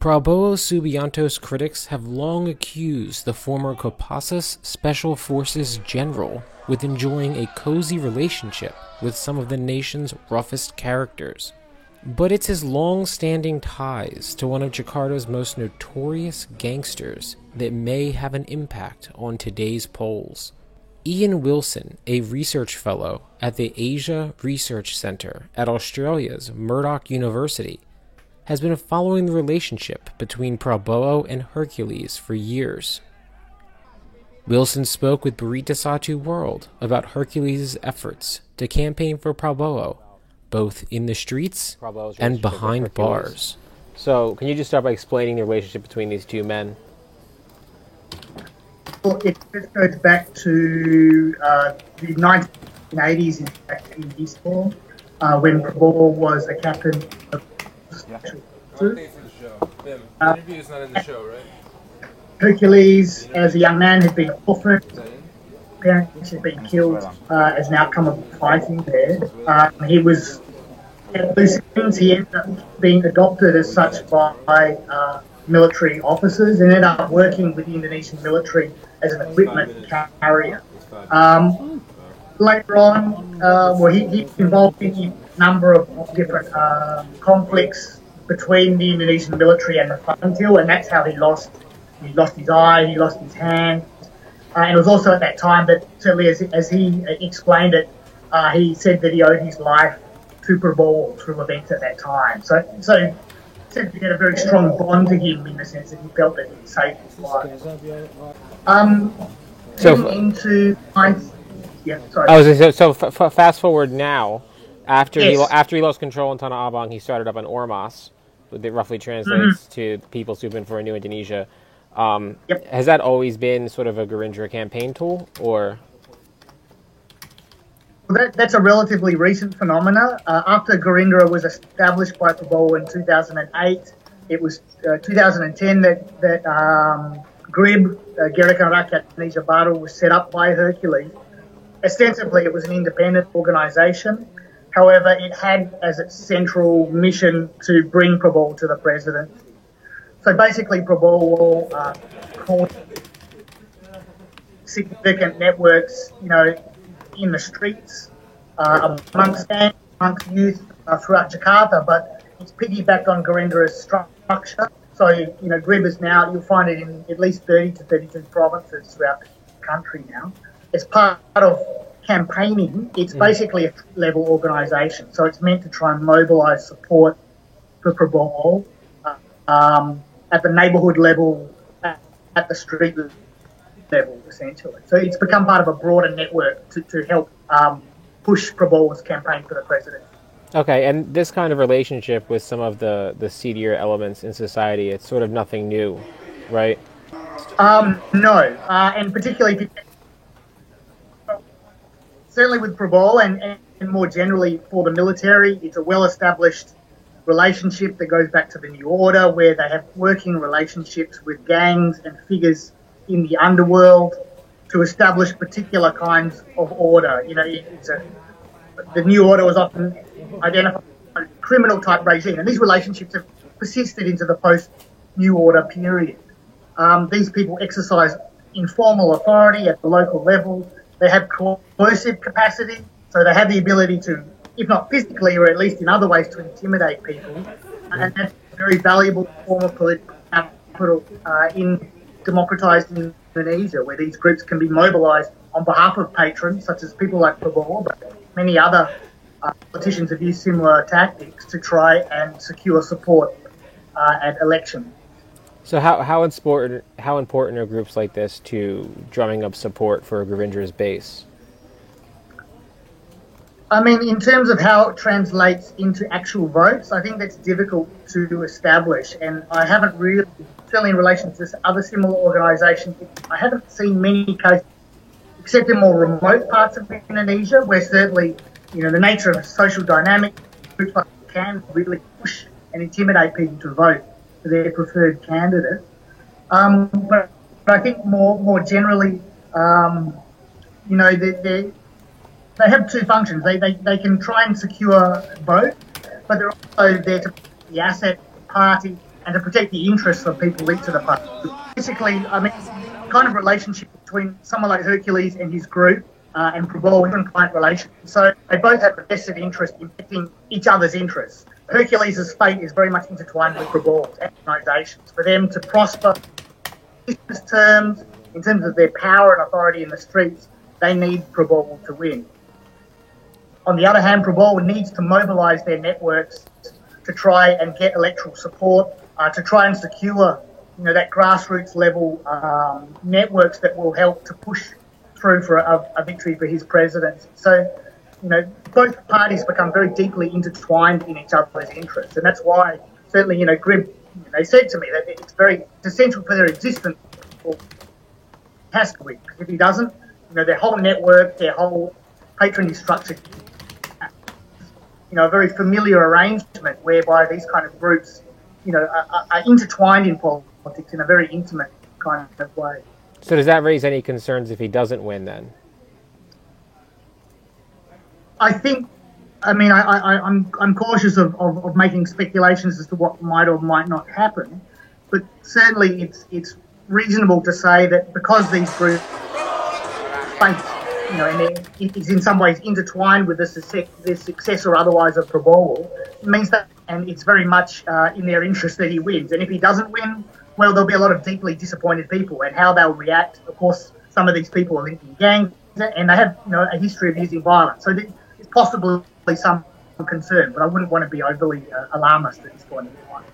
Prabowo Subianto's critics have long accused the former Kopassus Special Forces general with enjoying a cozy relationship with some of the nation's roughest characters. But it's his long-standing ties to one of Jakarta's most notorious gangsters that may have an impact on today's polls. Ian Wilson, a research fellow at the Asia Research Centre at Australia's Murdoch University, has been following the relationship between Prabowo and Hercules for years. Wilson spoke with Berita Satu World about Hercules' efforts to campaign for Prabowo, both in the streets and behind bars. So, can you just start by explaining the relationship between these two men? Well, it goes back to the 1980s in baseball, when Prabowo was a captain of Interview's not in the show, right? Hercules, as a young man, had been orphaned. Parents had been killed as an outcome of fighting there. He was at loose ends. He ended up being adopted as such by military officers and ended up working with the Indonesian military as an equipment carrier. Later on, he was involved in a number of different conflicts between the Indonesian military and the Frontier, and that's how he lost his eye, he lost his hand. And it was also at that time that, certainly as he explained it, he said that he owed his life to Prabowo through events at that time. So said he had a very strong bond to him in the sense that he felt that he saved his life. Fast forward now, after Yes. he lost control in Tanah Abang, he started up an Ormas, that roughly translates to People's Movement for a New Indonesia. Yep. Has that always been sort of a Gerindra campaign tool, or? Well, that's a relatively recent phenomena. After Gerindra was established by Prabowo in 2008, it was 2010 that GRIB, Gerakan Rakyat Indonesia Baru, was set up by Hercules. Ostensibly, it was an independent organisation. However, it had as its central mission to bring Prabowo to the presidency. So basically, Prabowo called significant networks, in the streets, amongst gangs, amongst youth throughout Jakarta, but it's piggybacked on Gerindra's structure. So, GRIB is now, you'll find it in at least 30 to 32 provinces throughout the country now. As part of campaigning, it's basically a level organisation. So it's meant to try and mobilise support for Prabowo at the neighbourhood level, at the street level, essentially. So it's become part of a broader network to help push Prabowo's campaign for the presidency. Okay, and this kind of relationship with some of the seedier elements in society, it's sort of nothing new, right? No, and particularly certainly with Prabowo and more generally for the military, it's a well-established relationship that goes back to the New Order, where they have working relationships with gangs and figures in the underworld to establish particular kinds of order. The New Order was often identified as a criminal-type regime, and these relationships have persisted into the post-New Order period. These people exercise informal authority at the local level. They have coercive capacity, so they have the ability to, if not physically or at least in other ways, to intimidate people. And that's a very valuable form of political capital in democratised Indonesia, where these groups can be mobilised on behalf of patrons, such as people like Prabowo, but many other politicians have used similar tactics to try and secure support at elections. So how important are groups like this to drumming up support for Gerindra's base? I mean, in terms of how it translates into actual votes, I think that's difficult to establish, and I haven't really, certainly in relation to other similar organisations, I haven't seen many cases, except in more remote parts of Indonesia, where certainly, the nature of social dynamic, groups like can really push and intimidate people to vote for their preferred candidate. But I think more generally, they have two functions. They can try and secure vote, but they're also there to be the asset party and to protect the interests of people linked to the party. Basically, I mean, kind of relationship between someone like Hercules and his group and Prabal, different client relations. So they both have a vested interest in protecting each other's interests. Hercules' fate is very much intertwined with Prabal's organisations. For them to prosper in terms of their power and authority in the streets, they need Prabal to win. On the other hand, Prabal needs to mobilise their networks to try and get electoral support, to try and secure, that grassroots level networks that will help to push through for a victory for his presidency. So, both parties become very deeply intertwined in each other's interests, and that's why certainly, Grib, they said to me that it's essential for their existence. He has to win. If he doesn't, their whole network, their whole patronage structure, a very familiar arrangement whereby these kind of groups, are intertwined in politics in a very intimate kind of way. So does that raise any concerns if he doesn't win then? I think, I'm cautious of making speculations as to what might or might not happen, but certainly it's reasonable to say that because these groups face, and it is in some ways intertwined with the success or otherwise of Prabal, it means that, and it's very much in their interest that he wins. And if he doesn't win, well, there'll be a lot of deeply disappointed people, and how they'll react. Of course, some of these people are linked in gangs, and they have, a history of using violence. So there's possibly some concern, but I wouldn't want to be overly alarmist at this point in time.